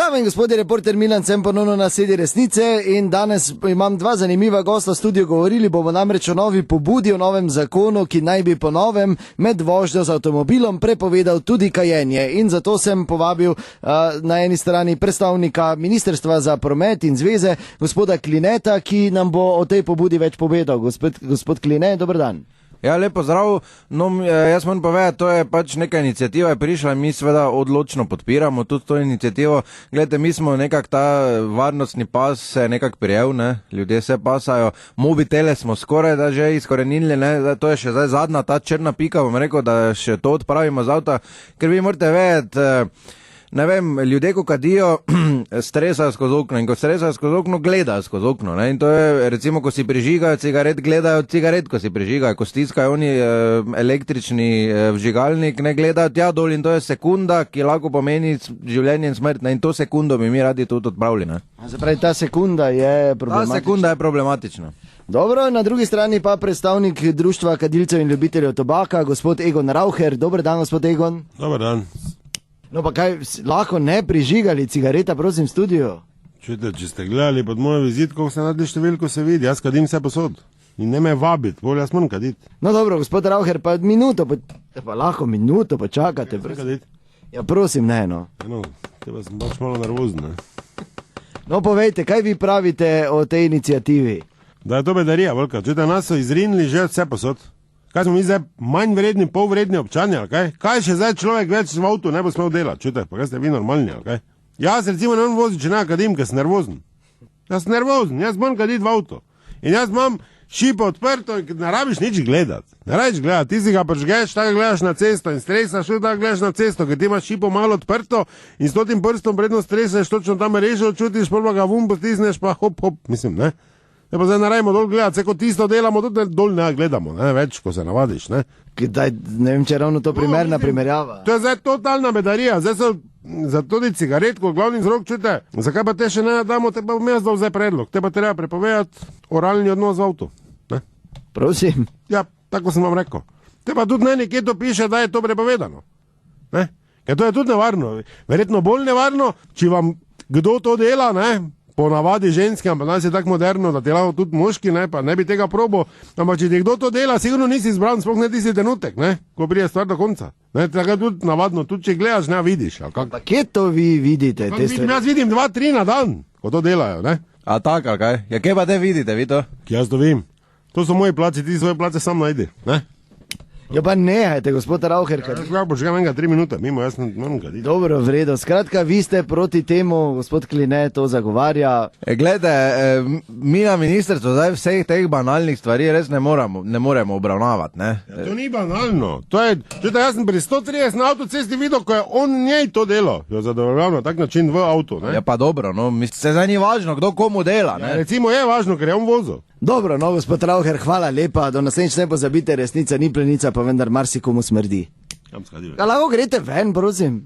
Dame in gospodje, reporter Milan sem ponovno na sedi resnice in danes imam dva zanimiva gosta v studiu. Govorili bomo namreč o novi pobudi, o novem zakonu, ki naj bi po novem med vožnjo z avtomobilom prepovedal tudi kajenje. In zato sem povabil na eni strani predstavnika Ministrstva za promet in zveze, gospoda Klineta, ki nam bo o tej pobudi več povedal. Gospod Kline, dober dan. Ja, lepo zdrav. No, jaz moram povedati, to je pač neka inicijativa, je prišla in mi seveda odločno podpiramo tudi to inicijativo. Glejte, mi smo nekak ta varnostni pas se nekak prijel, ne, ljudje se pasajo, mobitele smo skoraj da že izkorenili, ne, to je še zdaj zadnja ta črna pika, bom rekel, da še to odpravimo z avta, ker vi morate vedeti, ne vem, ljudje, ko kadijo, stresajo skozi okno in ko stresajo skozi okno, gledajo skozi okno, ne, in to je, recimo, ko si prižigajo cigaret, gledajo cigaret, ko si prižigajo, ko stiskajo oni električni vžigalnik, ne, gledajo tja dol in to je sekunda, ki lahko pomeni življenje in smrt, ne, in to sekundo bi mi radi tudi odpravili, ne. Zapravi, ta sekunda je problematična. Ta sekunda je problematična. Dobro, na drugi strani pa predstavnik Društva kadilcev in ljubiteljev tobaka, gospod Egon Rauher. Dober dan, gospod Egon. Dober dan. No pa kaj, lahko ne prižigali cigareta, prosim, v studiu? Čujte, če ste gledali pod mojo vizitko, ko ste nadli številko, se vidi, jaz kadim vse posod. In ne me vabiti, bolj jaz moram kaditi. No dobro, gospod Rauher, pa minuto, pa lahko minuto počakate. Ja, prosim, ne, no. No, teba sem pač malo nervozen, ne. No, povejte, kaj vi pravite o tej inicijativi? Da je to bedarija, velika. Čujte, nas so izrinili že vse posod. Kaj smo mi zdaj manj vredni, pol vredni občani, ali kaj? Kaj še zdaj človek več v avtu ne bo smel delati? Čujte, pa kaj ste vi normalni, ali kaj? Jaz recimo ne vem voziti, če ne kadim, ker sem nervozen. Jaz sem nervozen, jaz moram kaditi v avto. In jaz imam šipo odprto in ne rabiš nič gledati. Ne rabiš gledati, ti si ga prižgeš, tako gledaš na cesto in stresaš, tako gledaš na cesto, ker ti imaš šipo malo odprto in s totim prstom predno stresaš, točno tam režo čutiš, pol pa ga vum potisneš, pa hop, hop, mislim, ne. Ja, pa zdaj narajmo dol gledati, se kot tisto delamo, tudi dol ne gledamo, ne, več, ko se navadiš, ne. Kdaj, ne vem, če je ravno to primerna primerjava. To je zdaj totalna bedarija, zdaj so za tudi cigaretko, glavni vzrok, čujte, zakaj pa te še ne damo, te pa bom jaz dal zdaj predlog, te pa treba prepovedati oralni odnos v avtu, ne. Prosim. Ja, tako sem vam rekel. Te pa tudi ne nekje to piše, da je to prepovedano, ne. Ker to je tudi nevarno, verjetno bolj nevarno, če vam kdo to dela, ne. Po navadi ženske, ampak danes je tako moderno, da delajo tudi moški, ne, pa ne bi tega probo, ampak če ti kdo to dela, sigurno nisi izbran, sploh ne tisti trenutek, ne, ko prije stvar do konca. Ne, tako tudi navadno, tudi če gledaš, ne vidiš. Pa kje to vi vidite? Jaz vidim 2-3 na dan, ko to delajo, ne. A tako, ali kaj? Ja, kje pa te vidite, vi to? Jaz to vim. To so moji placi, ti svoje place sam najdi, ne. Ja pa nehajte, gospod Rauher. Ja, počekam enega 3 minute, mimo, jaz ne moram kaditi. Dobro, v redu. Skratka, vi ste proti temu, gospod Kline to zagovarja. Glede, mi na ministrstvu zdaj vseh teh banalnih stvari res ne moremo obravnavati, ne. Ja, to ni banalno. To je, čujte, jaz sem pri 130 na avtocesti videl, ko je on njej to delo. Jo zadovoljavno, tak način v avtu, ne. Ja pa dobro, no, se zdaj ni važno, kdo komu dela, ne. Ja, recimo je važno, ker je on vozil. Dobro, no, gospod Rauher, hvala lepa, do naslednjič ne pozabite, resnica ni plenica, pa vendar marsikomu smrdi. Kam skadi? Lahko greste ven, prosim.